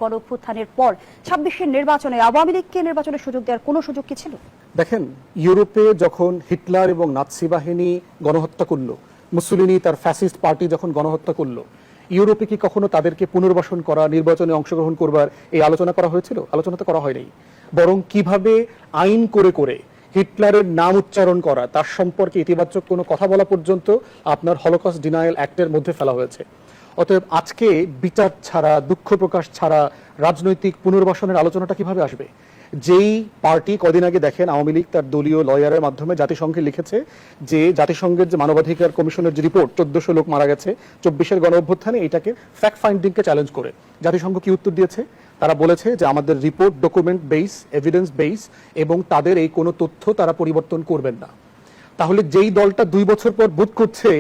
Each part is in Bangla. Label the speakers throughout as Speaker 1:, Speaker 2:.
Speaker 1: গণঅভ্যুত্থানের পর ২৬-এর নির্বাচনে আওয়ামী লীগকে নির্বাচনের সুযোগ দেওয়ার কোনো সুযোগ কি ছিল?
Speaker 2: দেখেন, ইউরোপে যখন হিটলার এবং নাৎসি বাহিনী গণহত্যা করলো, মুসোলিনি তার ফ্যাসিস্ট পার্টি যখন গণহত্যা করলো, ইউরোপে কি কখনো তাদেরকে পুনর্বাসন করা, নির্বাচনে অংশগ্রহণ করবার এই আলোচনা করা হয়েছিল? আলোচনা তো করা হয়নি। বরং কিভাবে আইন করে করে হিটলারের নাম উচ্চারণ করা, তার সম্পর্কে ইতিবাচক কোনো কথা বলা পর্যন্ত আপনার হলোকস্ট ডিনায়াল অ্যাক্টের মধ্যে ফেলা হয়েছে। অতএব আজকে বিচার ছাড়া, দুঃখ প্রকাশ ছাড়া রাজনৈতিক পুনর্বাসনের আলোচনাটা কিভাবে আসবে? যেই পার্টি কদিন আগে দেখেন আওয়ামী লীগ তার দলীয় লয়ারের মাধ্যমে জাতিসংঘে লিখেছে যে জাতিসংঘের যে মানবাধিকার কমিশনের যে রিপোর্ট ১৪০০ লোক মারা গেছে ২৪-এর গণঅভ্যুত্থানে, এটাকে ফ্যাক্ট ফাইন্ডিংকে চ্যালেঞ্জ করে জাতিসংঘ কি উত্তর দিয়েছে? তারা বলেছে যে আমাদের report document base, evidence base, এবং তাদের এই কোনো তথ্য তারা পরিবর্তন করবেন না। তাহলে যেই দলটা ২ বছর পর বোধ করছে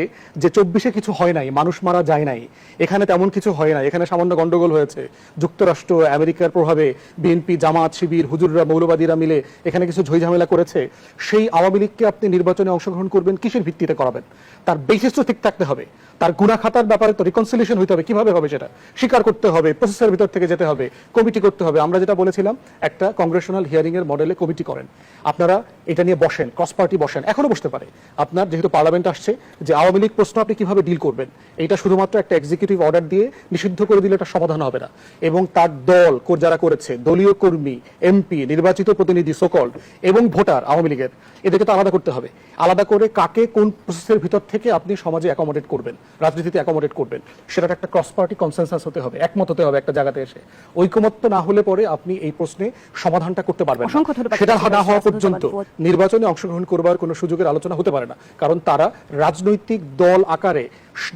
Speaker 2: যে ২৪-এ কিছু হয় নাই, মানুষ মারা যায় নাই, এখানে তেমন কিছু হয় নাই, এখানে সামান্য গন্ডগোল হয়েছে, যুক্তরাষ্ট্র আমেরিকার প্রভাবে বিএনপি, জামাত, শিবির, হুজুররা, মৌলবাদীরা মিলে এখানে কিছু ঝইঝামেলা করেছে, সেই আওয়ামী লীগকে আপনি নির্বাচনে অংশগ্রহণ করবেন কিসের ভিত্তিতে করাবেন? তার বেসিস তো ঠিক থাকতে হবে, তার গুনাহ খাতার ব্যাপারে তো রিকনসিলিয়েশন হইতে হবে। কিভাবে হবে সেটা স্বীকার করতে হবে, প্রসেসের ভিতর থেকে যেতে হবে, কমিটি করতে হবে। আমরা যেটা বলেছিলাম, একটা কংগ্রেশনাল হিয়ারিং এর মডেলে কমিটি করেন, আপনারা এটা নিয়ে বসেন, ক্রস পার্টি বসেন, এখনো বসতে পারে। আপনার যেহেতু পার্লামেন্ট আসছে, যে আওয়ামী লীগ প্রশ্ন আপনি কিভাবে ডিল করবেন, এটা শুধুমাত্র একটা এক্সিকিউটিভ অর্ডার দিয়ে নিষিদ্ধ করে দিলে এটা সমাধান হবে না। এবং তার দল যারা করেছে, দলীয় কর্মী, এমপি, নির্বাচিত প্রতিনিধি, সকল এবং ভোটার আওয়ামী লীগের, এদেরকে তো আলাদা করতে হবে। আলাদা করে কাকে কোন প্রসেসের ভিতর থেকে আপনি সমাজে অ্যাকোমোডেট করবেন, রাজনীতিতে অ্যাকোমোডেট করবেন, সেটা একটা ক্রস পার্টি কনসেনসাস হতে হবে, একমত হতে হবে একটা জায়গাতে এসে। ঐকমত্য না হলে পরে আপনি এই প্রশ্নে সমাধানটা করতে পারবেন না। সেটা না হওয়া পর্যন্ত নির্বাচনে অংশগ্রহণ করবার কোনো সুযোগের আলোচনা হতে পারে না। কারণ তারা রাজনৈতিক দল আকারে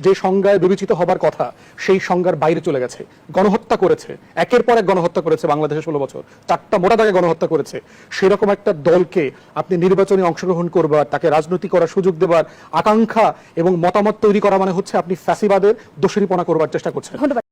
Speaker 2: যে সংজ্ঞায় বিবেচিত হবার কথা, সেই সংজ্ঞার বাইরে চলে গেছে। গণহত্যা করেছে, একের পর এক গণহত্যা করেছে বাংলাদেশে ১৬ বছর, 4টা মোটা দাগে গণহত্যা করেছে। সেরকম একটা দলকে আপনি নির্বাচনে অংশগ্রহণ করবার, তাকে রাজনীতি করার সুযোগ দেবার আকাঙ্ক্ষা এবং মতামত তৈরি করা মানে হচ্ছে আপনি ফ্যাসিবাদের দোষীপনা করবার চেষ্টা করছেন।